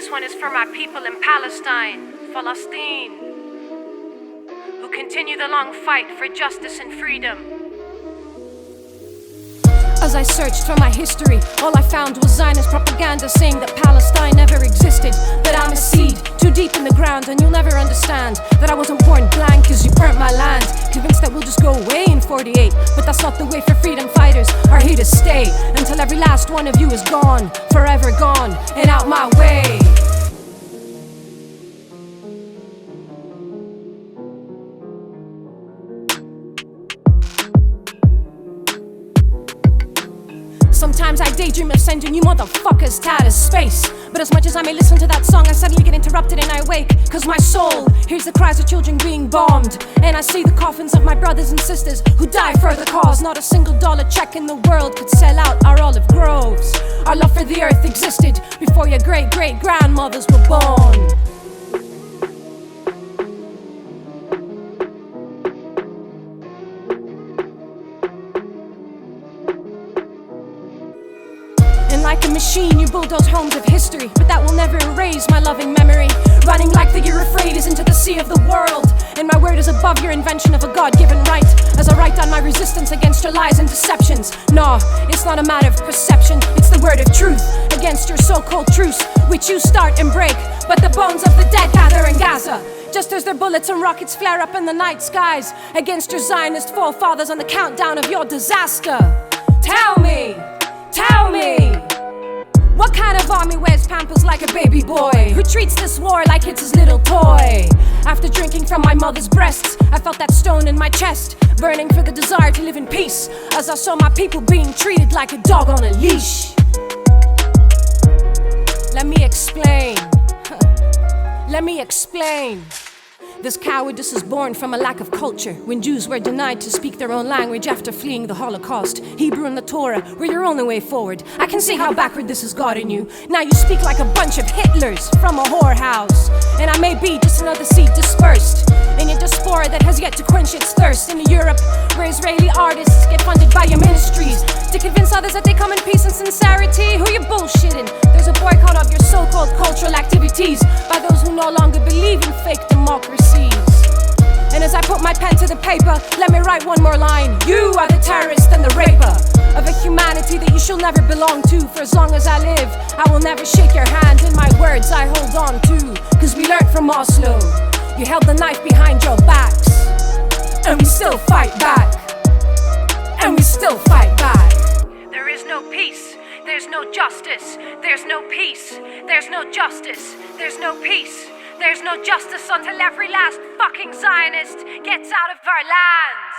This one is for my people in Palestine, Palestine, who continue the long fight for justice and freedom. As I searched for my history, all I found was Zionist propaganda saying that Palestine never existed, that I'm a seed too deep in the ground and you'll never understand that I wasn't born blind cause you burnt my land, convinced that we'll just go away in 48. But that's not the way for freedom fighters are here to stay until every last one of you is gone, forever gone and out my way. Sometimes I daydream of sending you motherfuckers to outer space. But as much as I may listen to that song, I suddenly get interrupted and I wake. Cause my soul hears the cries of children being bombed, and I see the coffins of my brothers and sisters who die for the cause. Not a single dollar check in the world could sell out our olive groves. Our love for the earth existed before your great-great-grandmothers were born. Like a machine, you bulldoze homes of history, but that will never erase my loving memory. Running like the Euphrates into the sea of the world, and my word is above your invention of a God-given right. As I write down my resistance against your lies and deceptions. No, it's not a matter of perception, it's the word of truth against your so-called truce, which you start and break, but the bones of the dead gather in Gaza. Just as their bullets and rockets flare up in the night skies against your Zionist forefathers on the countdown of your disaster. Tell me, what kind of army wears pampers like a baby boy, who treats this war like it's his little toy? After drinking from my mother's breasts, I felt that stone in my chest, burning for the desire to live in peace, as I saw my people being treated like a dog on a leash. Let me explain. Let me explain. This cowardice is born from a lack of culture, when Jews were denied to speak their own language after fleeing the Holocaust. Hebrew and the Torah were your only way forward. I can see how backward this has gotten you. Now you speak like a bunch of Hitlers from a whorehouse, and I may be just another seed dispersed in a diaspora that has yet to quench its thirst. In Europe, where Israeli artists get funded by your ministries to convince others that they come in peace and sincerity. Who you bullshitting? There's a boycott of your so-called cultural activities by those who no longer believe in fake democracy. And as I put my pen to the paper, let me write one more line. You are the terrorist and the raper of a humanity that you shall never belong to. For as long as I live, I will never shake your hand. In my words I hold on to, cause we learned from Oslo. You held the knife behind your backs, and we still fight back. And we still fight back. There is no peace, there's no justice. There's no peace, there's no justice. There's no peace, there's no justice until every last fucking Zionist gets out of our lands.